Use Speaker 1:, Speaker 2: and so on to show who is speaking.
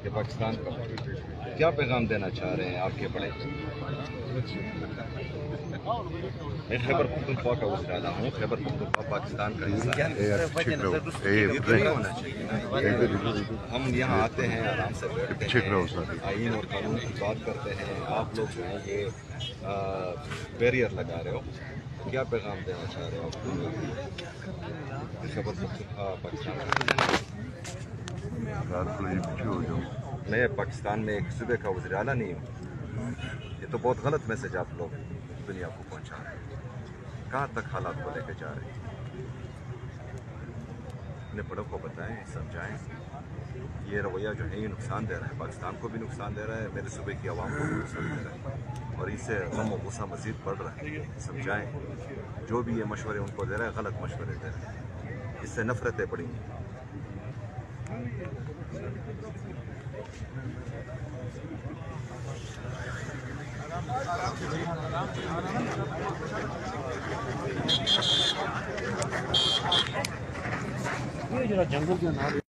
Speaker 1: کہ پاکستان کا کیا پیغام دینا چاہ رہے ہیں آپ کے بڑے؟ میں خیبر پختونخوا کا وزراعلیٰ ہوں. خیبر پختونخوا پاکستان کا حصہ ہے. ہونا چاہیے. ہم یہاں آتے ہیں، آرام سے بیٹھتے ہیں، آئین اور قانون کی بات کرتے ہیں. آپ لوگ جو ہیں یہ بیریئر لگا رہے ہو. کیا پیغام دینا چاہ رہے ہو؟ خیبر پختونخوا پاکستان میں پاکستان میں ایک صوبے کا وزراعلیٰ نہیں ہوں. یہ تو بہت غلط میسج آپ لوگ دنیا کو پہنچا رہے ہیں. کہاں تک حالات کو لے کے جا رہے ہیں؟ اپنے بڑوں کو بتائیں، سمجھائیں. یہ رویہ جو ہے یہ نقصان دے رہا ہے، پاکستان کو بھی نقصان دے رہا ہے، میرے صوبے کی عوام کو بھی نقصان دے رہا ہے، اور اس سے غم و غصہ مزید بڑھ رہا ہے. سمجھائیں. جو بھی یہ مشورے ان کو دے رہا ہے غلط مشورے دے رہے ہیں. اس سے نفرتیں بڑھیں گی.
Speaker 2: جنگل